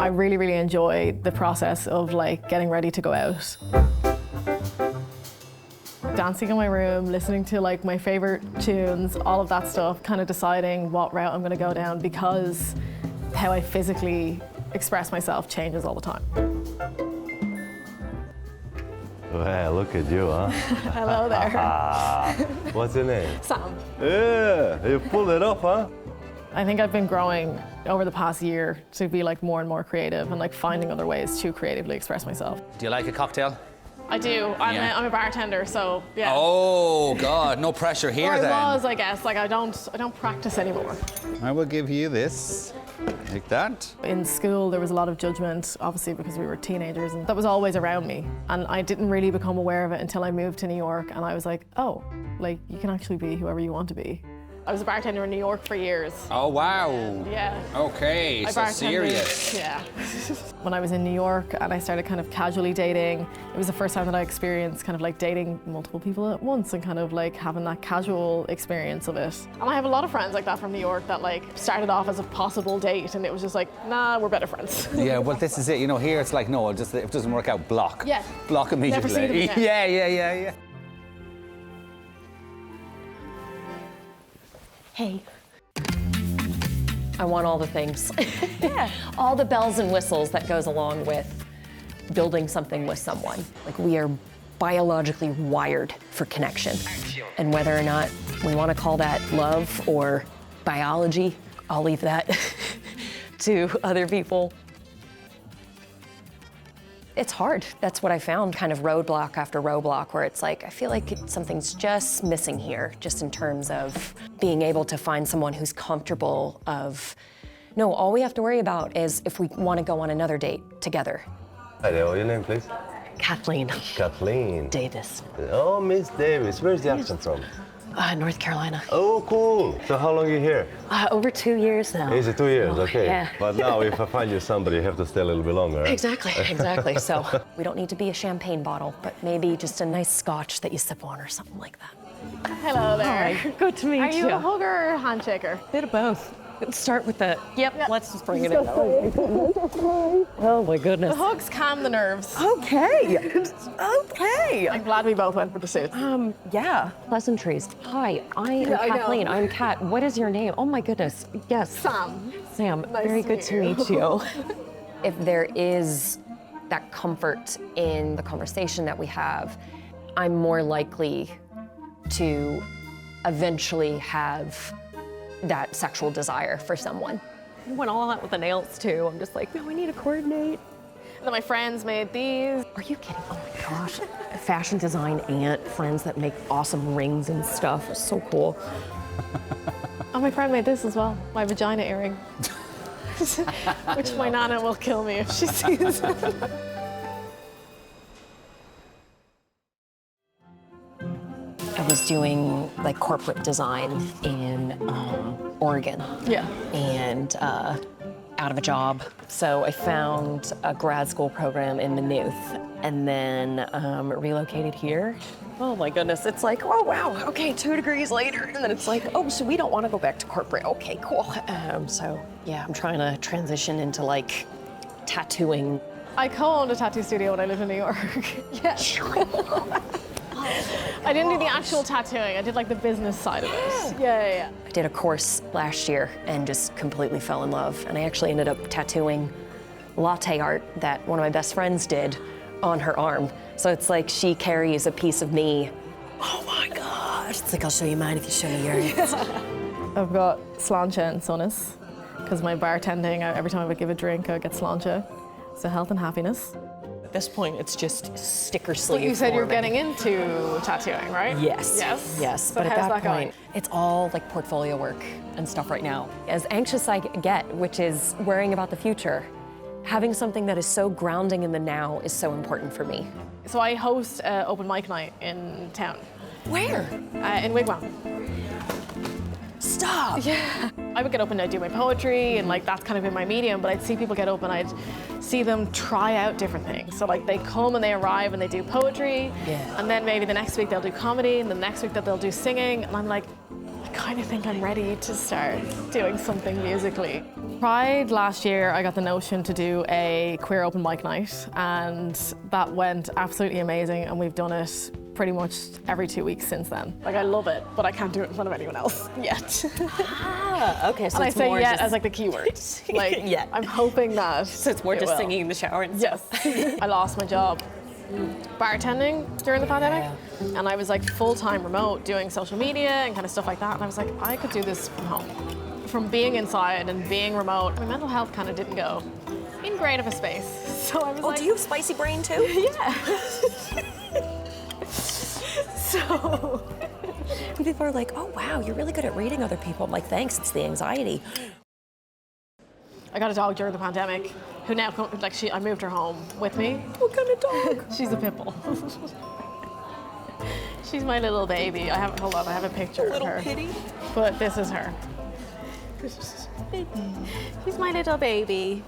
I really, really enjoy the process of like getting ready to go out. Dancing in my room, listening to like my favorite tunes, all of that stuff, kind of deciding what route I'm gonna go down because how I physically express myself changes all the time. Well, look at you, huh? Hello there. What's your name? Sam. Yeah, you pulled it off, huh? I think I've been growing over the past year to be like more and more creative and like finding other ways to creatively express myself. Do you like a cocktail? I do. I'm a bartender, so yeah. Oh God, no pressure here or then. I was, I guess. Like I don't practice anymore. I will give you this. Take that. In school, there was a lot of judgment, obviously because we were teenagers, and that was always around me. And I didn't really become aware of it until I moved to New York, and I was like, oh, like you can actually be whoever you want to be. I was a bartender in New York for years. Oh wow. Yeah. Okay, so serious. Yeah. When I was in New York and I started kind of casually dating, it was the first time that I experienced kind of like dating multiple people at once and kind of like having that casual experience of it. And I have a lot of friends like that from New York that like started off as a possible date and it was just like, nah, we're better friends. Yeah, well this is it. You know, here it's like, no, just if it doesn't work out, block. Yeah. Block immediately. Never see them again. Yeah. Hey. I want all the things. Yeah. All the bells and whistles that goes along with building something with someone. Like we are biologically wired for connection. And whether or not we want to call that love or biology, I'll leave that to other people. It's hard. That's what I found, kind of roadblock after roadblock, where it's like, I feel like something's just missing here, just in terms of being able to find someone who's comfortable of, no, all we have to worry about is if we want to go on another date together. Hi there, what's your name, please? Kathleen Kathleen. Davis. Oh, Miss Davis. Where's the accent from? North Carolina. Oh, cool. So how long are you here? Over 2 years now. Is it 2 years? Okay. Yeah. But now if I find you somebody, you have to stay a little bit longer. Right? Exactly. So we don't need to be a champagne bottle, but maybe just a nice scotch that you sip on or something like that. Hello there. Hi, good to meet Are you you. a hugger or a handshaker? Bit of both. Let's start with the, yep. Let's just bring it in. Oh my goodness. The hugs calm the nerves. Okay. I'm glad we both went for the suits. Yeah. Pleasantries. Hi, I am I know. Kathleen. I'm Kat. What is your name? Oh my goodness. Yes. Sam. Sam, Nice very to good meet to you. meet you. If there is that comfort in the conversation that we have, I'm more likely to eventually have that sexual desire for someone. I went all out with the nails too. I'm just like, no, I need to coordinate. And then my friends made these. Are you kidding? Oh my gosh. Fashion design aunt, friends that make awesome rings and stuff. It's so cool. Oh, my friend made this as well. My vagina earring. Which my nana will kill me if she sees it. I was doing like corporate design in Oregon. Yeah. And out of a job. So I found a grad school program in Maynooth and then relocated here. Oh my goodness, it's like, oh wow, okay, 2 degrees later. And then it's like, oh, so we don't want to go back to corporate. Okay, cool. So yeah, I'm trying to transition into like tattooing. I co-owned a tattoo studio when I lived in New York. Yeah. I didn't do the actual tattooing. I did like the business side of it. Yeah. I did a course last year and just completely fell in love. And I actually ended up tattooing latte art that one of my best friends did on her arm. So it's like she carries a piece of me. Oh my gosh. It's like, I'll show you mine if you show me yours. I've got sláinte and sunnis because my bartending, every time I would give a drink, I would get sláinte. So health and happiness. At this point, it's just sticker But sleeve. you said you're for me. getting into tattooing, right? Yes. Yes. So but at how's that that point, going? it's all like portfolio work and stuff right now. As anxious I get, which is worrying about the future, having something that is so grounding in the now is so important for me. So I host an open mic night in town. Where? In Wigwam. Stop. Yeah. I would get up and I'd do my poetry and like that's kind of been my medium, but I'd see people get up and I'd see them try out different things. So like they come and they arrive and they do poetry, Yeah. and then maybe the next week they'll do comedy, and the next week that they'll do singing, and I'm like, what kind of think I'm ready to start doing something musically. Pride last year, I got the notion to do a queer open mic night, and that went absolutely amazing, and we've done it pretty much every 2 weeks since then. Like, I love it, but I can't do it in front of anyone else yet. Ah, okay, so And I it's say more yet just... as like the key word. Like, Yeah. I'm hoping that. So it's more it just will. singing in the shower and stuff. Yes. I lost my job bartending during the pandemic, and I was like full-time remote doing social media and kind of stuff like that, and I was like, I could do this from home. From being inside and being remote, my mental health kind of didn't go in great of a space. So I was Oh, like, do you have spicy brain too? yeah. So People are like, oh wow, you're really good at reading other people. I'm like, thanks, it's the anxiety. I got a dog during the pandemic who now, I moved her home with me. What kind of dog? She's a pit bull. She's my little baby. Hold on, I have a picture of her. Kitty? But this is her. She's my little baby.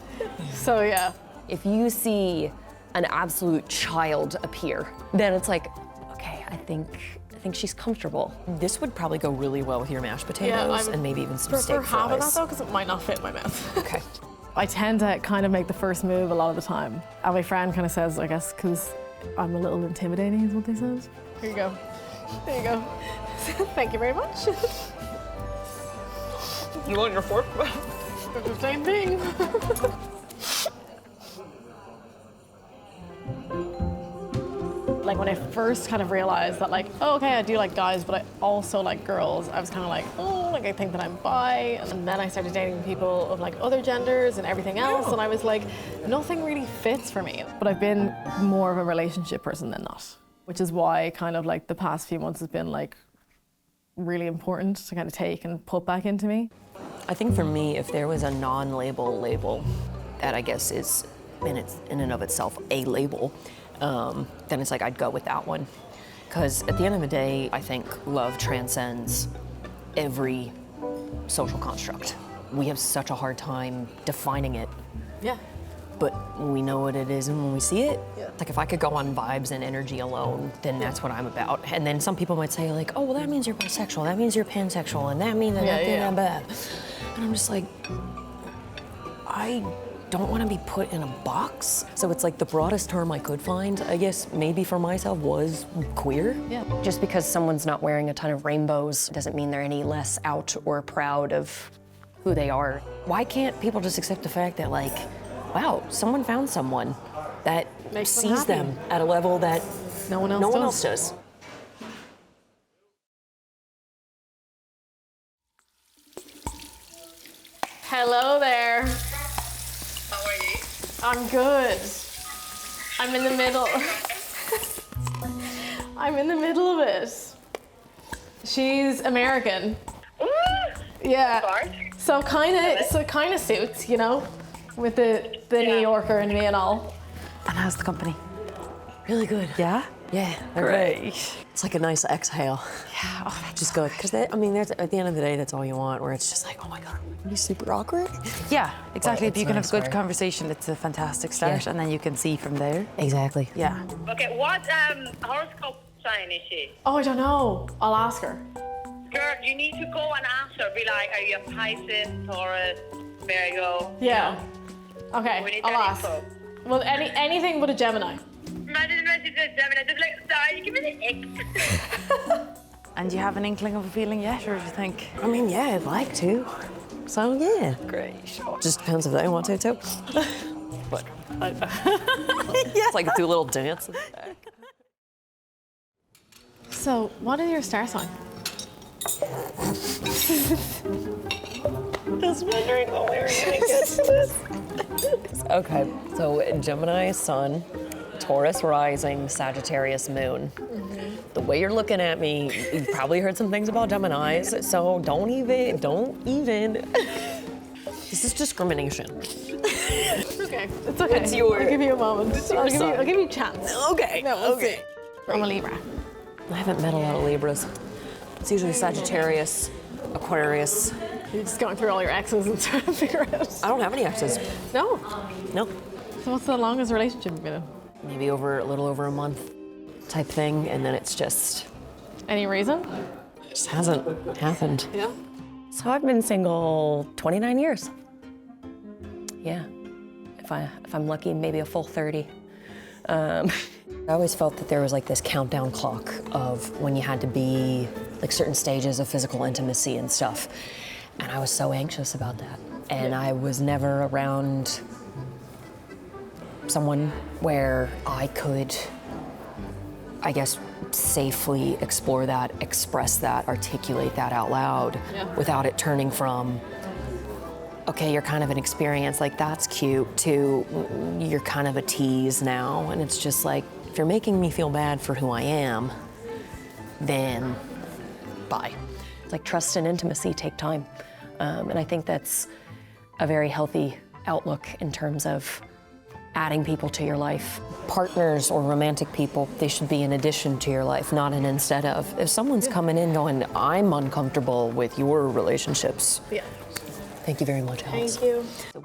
So yeah. If you see an absolute child appear, then it's like, okay, I think she's comfortable. This would probably go really well with your mashed potatoes and maybe even some steak for having that fries. though, because it might not fit in my mouth. Okay. I tend to kind of make the first move a lot of the time. And my friend kind of says, I guess, because I'm a little intimidating is what they said. Here you go. There you go. Thank you very much. You want your fork? The same thing. Like when I first kind of realized that like, oh, okay, I do like guys, but I also like girls, I was kind of like, oh, like I think that I'm bi. And then I started dating people of like other genders and everything else. And I was like, nothing really fits for me. But I've been more of a relationship person than not, which is why kind of like the past few months has been like really important to kind of take and put back into me. I think for me, if there was a non-label label that I guess is in and of itself a label, then it's like I'd go with that one. Because at the end of the day, I think love transcends every social construct. We have such a hard time defining it, Yeah. but we know what it is and when we see it. Yeah. Like if I could go on vibes and energy alone, then that's what I'm about. And then some people might say like, oh, well that means you're bisexual, that means you're pansexual, and that means that, blah. And I'm just like, I don't want to be put in a box. So it's like the broadest term I could find, I guess, maybe for myself was queer. Yeah. Just because someone's not wearing a ton of rainbows doesn't mean they're any less out or proud of who they are. Why can't people just accept the fact that like, wow, someone found someone that Makes them sees happy. them at a level that No one else no one does. else does. Hello there. How are you? I'm good. I'm in the middle. I'm in the middle of it. She's American. Yeah. Smart. So kind of suits, you know, with the New Yorker and me and all. And how's the company? Really good. Yeah? Yeah, they're great. It's like a nice exhale. Yeah, oh, that's just good. Because, I mean, at the end of the day, that's all you want, where it's just like, oh my God, are you super awkward? Yeah, exactly. But If you it's can nice have good where- conversation, it's a fantastic start, Yeah. and then you can see from there. Exactly. Yeah. Okay, what horoscope sign is she? Oh, I don't know. I'll ask her. Girl, you need to go and ask her. Be like, are you a Pisces, Taurus, Virgo? Yeah. We Okay, need I'll that ask. info. Well, anything but a Gemini. Just like, sorry, give me the ick. And do you have an inkling of a feeling yet, or do you think? I mean, yeah, I'd like to. So, yeah. Great. Just depends if they want to, too. But, it's like do a little dance in the back. So, what is your star sign? Just wondering when we were gonna get to this. Okay, so Gemini sun, Taurus rising, Sagittarius moon. The way you're looking at me, you've probably heard some things about Geminis, so don't even. This is discrimination. Okay, it's okay. It's yours. I'll give you a moment. your I'll sign. give you a chance. Okay, No, we'll okay. see. I'm a Libra. I haven't met a lot of Libras. It's usually Sagittarius, Aquarius. You're just going through all your exes and trying to figure it out. I don't have any exes. No. No. So what's the longest relationship you've been in? Maybe a little over a month type thing, and then it's just, Any reason? Just hasn't happened. Yeah. So I've been single 29 years. Yeah, if I'm lucky, maybe a full 30. I always felt that there was like this countdown clock of when you had to be like certain stages of physical intimacy and stuff. And I was so anxious about that. And I was never around someone where I could, I guess, safely explore that, express that, articulate that out loud without it turning from, okay, you're kind of an experience, like that's cute, to you're kind of a tease now. And it's just like, if you're making me feel bad for who I am, then bye. It's like trust and intimacy take time. And I think that's a very healthy outlook in terms of adding people to your life. Partners or romantic people, they should be in addition to your life, not an instead of. If someone's coming in going, I'm uncomfortable with your relationships. Yeah. Thank you very much, Alex. Thank you.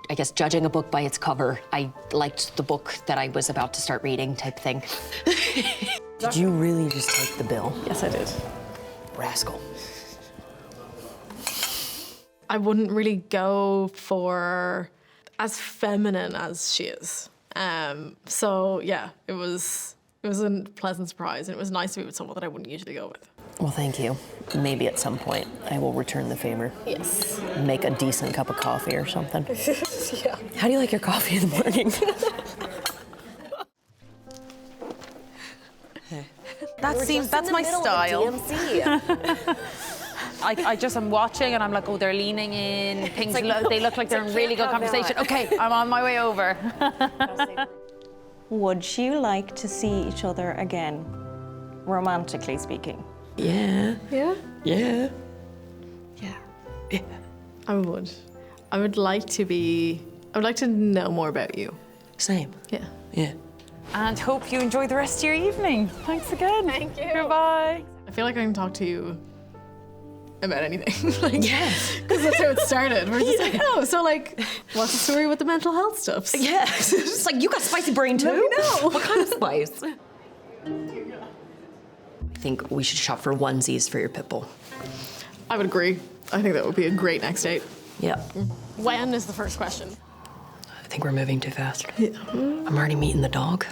I guess judging a book by its cover, I liked the book that I was about to start reading type thing. Did you really just take the bill? Yes, I did. Rascal. I wouldn't really go for as feminine as she is. So yeah, it was a pleasant surprise, and it was nice to be with someone that I wouldn't usually go with. Well, thank you. Maybe at some point I will return the favor. Yes. Make a decent cup of coffee or something. Yeah. How do you like your coffee in the morning? That's my style. I just am watching and I'm like, oh, they're leaning in. Things they look like they're in really good conversation. Okay, I'm on my way over. Would you like to see each other again, romantically speaking? Yeah. Yeah? Yeah. Yeah. I would. I would like to know more about you. Same. Yeah. Yeah. And hope you enjoy the rest of your evening. Thanks again. Thank you. Goodbye. I feel like I can talk to you about anything. Like, Yes. because that's how it started. We're just like, oh, so like, what's the story with the mental health stuff? Yeah. It's like, you got spicy brain too? No. What kind of spice? I think we should shop for onesies for your pit bull. I would agree. I think that would be a great next date. Yeah. When is the first question? I think we're moving too fast. Yeah. I'm already meeting the dog.